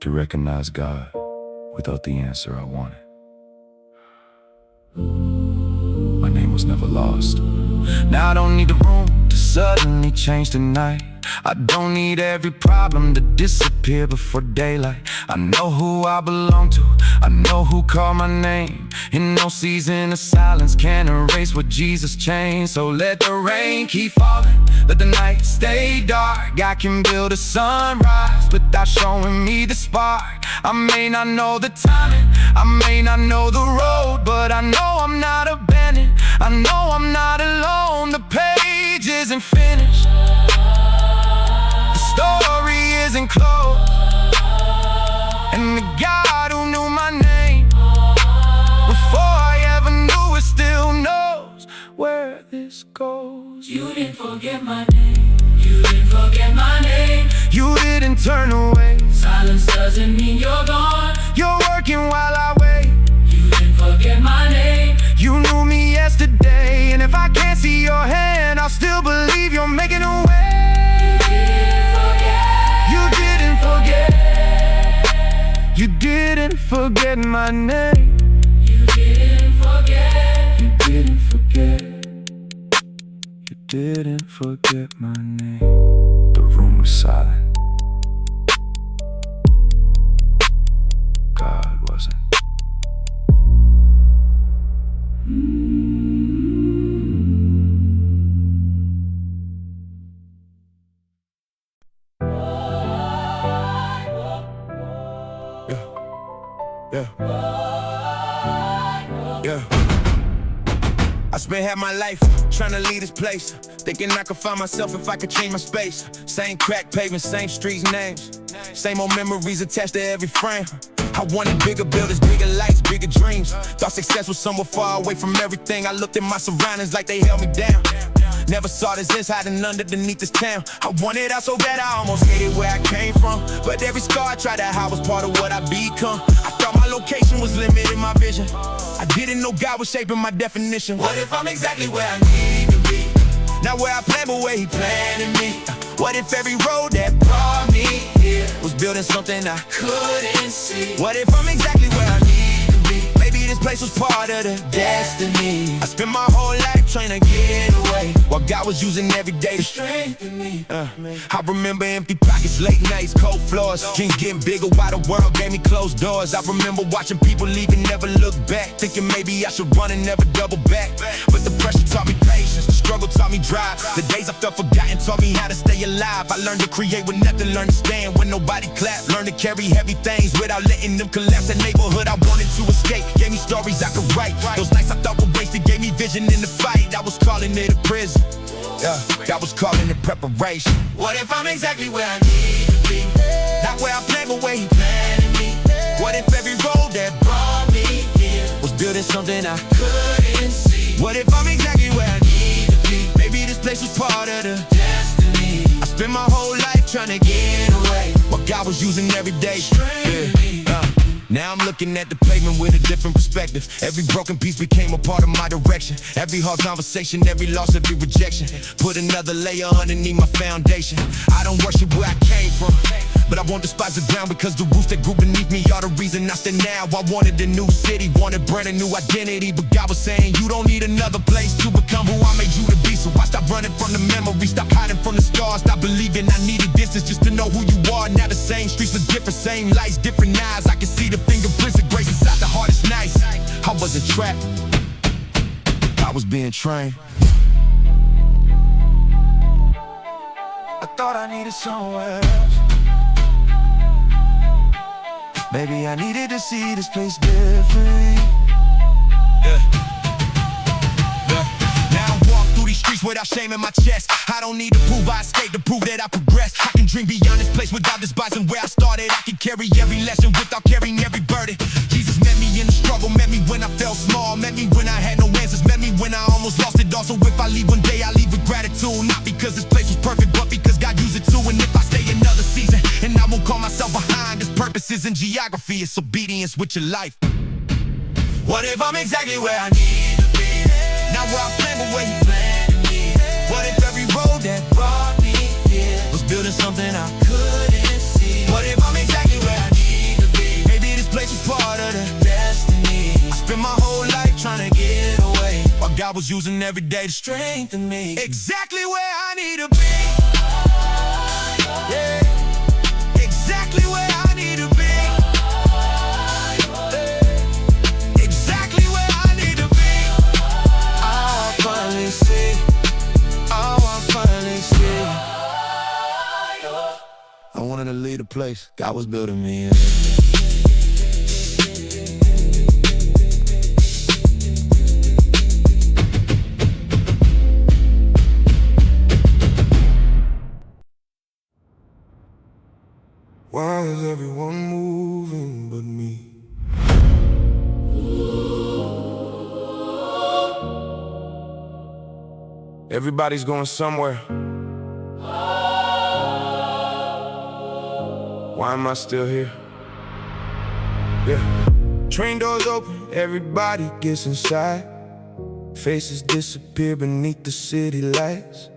to recognize God without the answer I wanted. My name was never lost. Now I don't need the room to suddenly change tonight. I don't need every problem to disappear before daylight. I know who I belong to, I know who called my name, and no season of silence can erase what Jesus changed. So let the rain keep falling, let the night stay dark. I can build a sunrise without showing me the spark. I may not know the timing, I may not know the road, but I know I'm not abandoned, I know I'm not alone. The page isn't finished, the story isn't closed, and the God who knew my name before I ever knew it still knows where this goes. You didn't forget my name, you didn't forget my name. You didn't turn away. Silence doesn't mean you're gone. You're working while I wait. You didn't forget my name, You knew me yesterday, and if I can't see your hand, I'll still believe you're making a way. You didn't forget. You didn't forget my name. you didn't forget. You didn't forget. You didn't forget my name. The room was silent. Yeah. Yeah. I spent half my life trying to leave this place, thinking I could find myself if I could change my space. Same crack pavement, same streets names, same old memories attached to every frame. I wanted bigger buildings, bigger lights, bigger dreams. Thought success was somewhere far away from everything. I looked at my surroundings like they held me down. Never saw this hiding underneath this town. I wanted out so bad I almost hated where I came from. But every scar I tried to hide was part of what I become. I thought my location was limiting my vision. I didn't know God was shaping my definition. What if I'm exactly where I need to be? Not where I planned, but where He planted me. What if every road that brought me here was building something I couldn't see? What if I'm exactly where I need to be? Maybe this place was part of the destiny. I spent my whole life trying to get away, while God was using every day to strengthen me. I remember empty pockets, late nights, cold floors, dreams getting bigger while the world gave me closed doors. I remember watching people leave and never look back, thinking maybe I should run and never double back. But the pressure taught me patience, the struggle taught me drive. The days I felt forgotten taught me how to stay alive. I learned to create with nothing, learned to stand when nobody clapped, learned to carry heavy things without letting them collapse. The neighborhood I wanted to escape gave me stories I could write. Those nights I thought were wasted gave me vision in the fight. I was calling it a prison, yeah, God was calling it preparation. What if I'm exactly where I need to be? Not where I planned, but where He planted me. What if every road that brought me here was building something I couldn't see? What if I'm exactly where I need to be? Maybe this place was part of the destiny. I spent my whole life trying to get away, while God was using every day. Now I'm looking at the pavement with a different perspective. Every broken piece became a part of my direction. Every hard conversation, every loss, every rejection put another layer underneath my foundation. I don't worship where I came from, but I won't despise the ground, because the roots that grew beneath me are the reason I stand now. I wanted a new city, wanted brand new identity, but God was saying you don't need another place to become who I made you to be. So I stopped running from the memories, stopped hiding from the scars, stopped believing I needed distance just to know who you are. Now the same streets look different, same lights, different eyes. I can see the fingerprints of grace inside the hardest nights. I wasn't trapped, I was being trained. I thought I needed somewhere else. Maybe I needed to see this place different. Now I walk through these streets without shame in my chest. I don't need to prove I escaped, to prove that I progressed. I can dream beyond this place without despising where I started. I can carry every lesson without carrying every burden. Jesus met me in the struggle, met me when I felt small, met me when I had no answers, met me when I almost lost it all. So if I leave one day, I leave with gratitude. Not because this place was perfect, but because God used it too. And if I stay another season, and I won't call myself behind, this purpose isn't geography, it's obedience with your life. What if I'm exactly where I need to be? Not where I planned, but where He planted me. What if every road that brought me here was building something I couldn't see? What if I'm exactly where I need to be? Maybe this place was part of the destiny. I spent my whole life trying to get away, while God was using every day to strengthen me. Exactly where I need to be. Yeah. Exactly where I need to be. Exactly where I need to be. I finally see. Oh, I finally see. I wanted to leave the place God was building me in. Why is everyone moving but me? Everybody's going somewhere. Why am I still here? Yeah. Train doors open, everybody gets inside. Faces disappear beneath the city lights.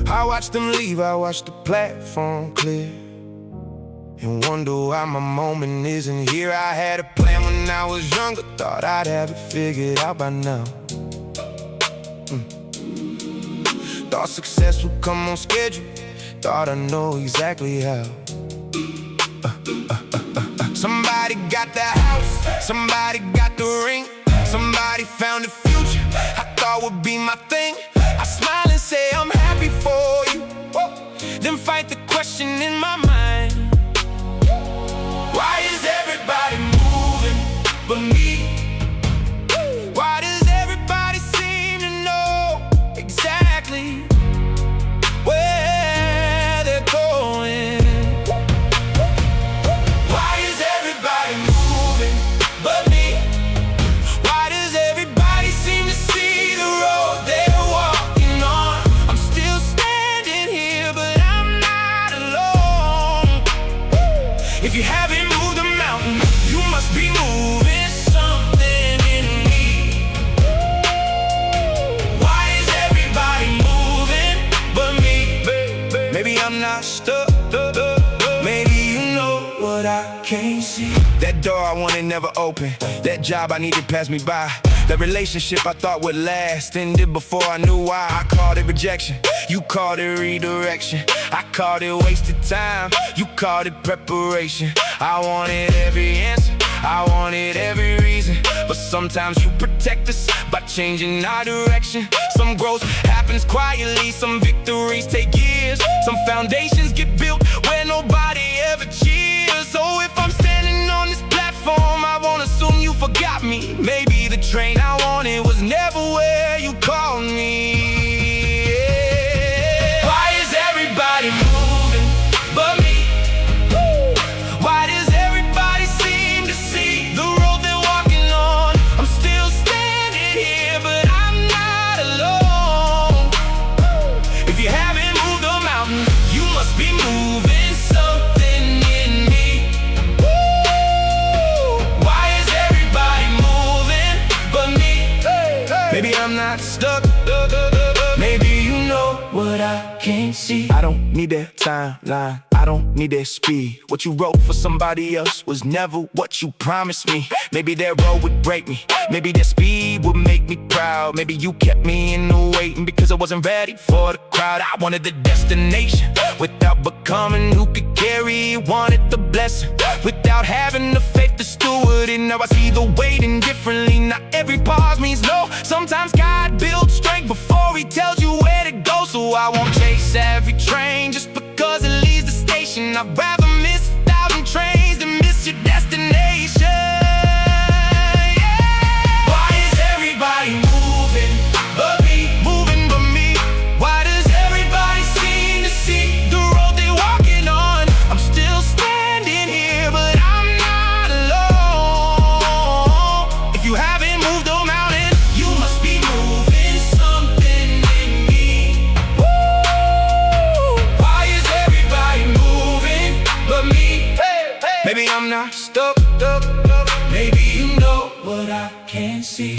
I watch them leave, I watch the platform clear, and wonder why my moment isn't here. I had a plan when I was younger, thought I'd have it figured out by now. Thought success would come on schedule, thought I know exactly how. Somebody got the house, somebody got the ring, somebody found the future I thought would be my thing. I smile and say I'm happy for you, then fight the question in my mind. Why is everybody moving mountain. You must be moving something in me. Why is everybody moving but me? Maybe I'm not stuck. Maybe you know what I can't see. That door I wanted never opened. That job I needed passed me by. That relationship I thought would last ended before I knew why. I called it rejection, you called it redirection. I called it wasted time, you called it preparation. I wanted every answer, I wanted every reason. But sometimes you protect us by changing our direction. Some growth happens quietly, some victories take years. Some foundations get built where nobody ever cheers. So if I'm standing on this platform, I won't assume you forgot me. Maybe the train I wanted was never where you called me. Why is everybody moving but me? Why does everybody seem to see the road they're walking on? I'm still standing here, but I'm not alone. If you haven't moved a mountain, you must be moving something in me. Why is everybody moving but me? Maybe I'm not stuck. Maybe you know what I can't see. I don't need that timeline, I don't need that speed. What you wrote for somebody else was never what you promised me. Maybe that road would break me, maybe that speed would make me proud. Maybe you kept me in the waiting because I wasn't ready for the crowd. I wanted the destination without becoming who could carry it. Wanted the blessing without having the faith to steward it. Now I see the waiting differently. Not every pause means no. Sometimes God builds strength before he tells you where to go. So I won't chase every train just because it leaves the station. I'd rather miss 1,000 trains than miss your destination. Why is everybody moving but me? Moving but me. Why does everybody seem to see the road they're walking on? I'm still standing here, but I'm not alone. If you haven't moved a mountain, you must be moving something in me. Why is everybody moving but me? Maybe I'm not stuck. Maybe you know what I can't see.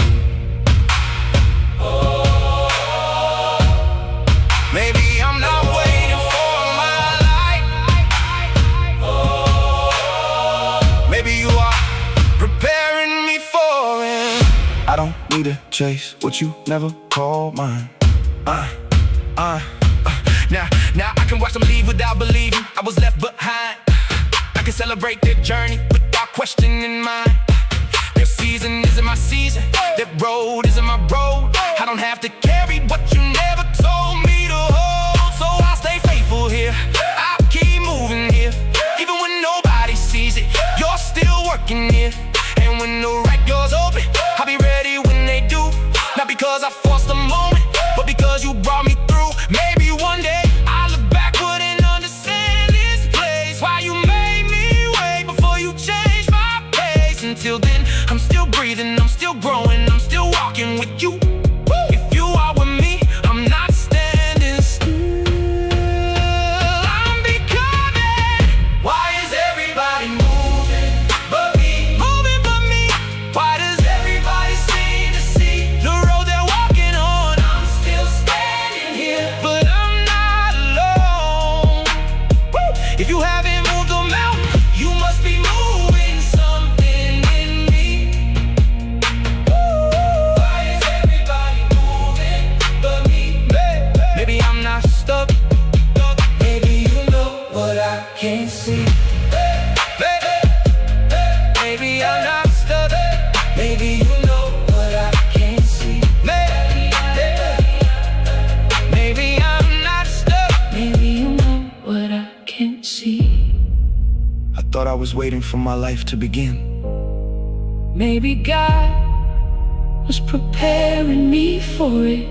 Maybe I'm not waiting for my light. Maybe you are preparing me for it. I don't need to chase what you never called mine. Now I can watch them leave without believing I was left behind. I can celebrate their journey without questioning mine. Their season isn't my season, that road isn't my road. I don't have to carry what you never told me to hold. So I'll stay faithful here, I'll keep moving here. Even when nobody sees it, you're still working here. And when the right door's open, I'll be ready when they do. Not because I forced the moment, but because you brought me through. Maybe one day I'll look backward and understand this place. Why you made me wait before you changed my pace. Until then, I'm still breathing, I'm still growing, I'm still walking with you. If you are with me, I'm not standing still, I'm becoming. Why is everybody moving but me? Moving but me. Why does everybody seem to see the road they're walking on? I'm still standing here, but I'm not alone. If you haven't moved a mountain, you must be moving something in me. Why is everybody moving but me? Maybe I'm not stuck. Maybe you know what I can't see. Maybe I'm not stuck. Maybe you know what I can't see. Maybe I'm not stuck. Maybe you know what I can't see. I thought I was waiting for my life to begin. Maybe God was preparing me for it.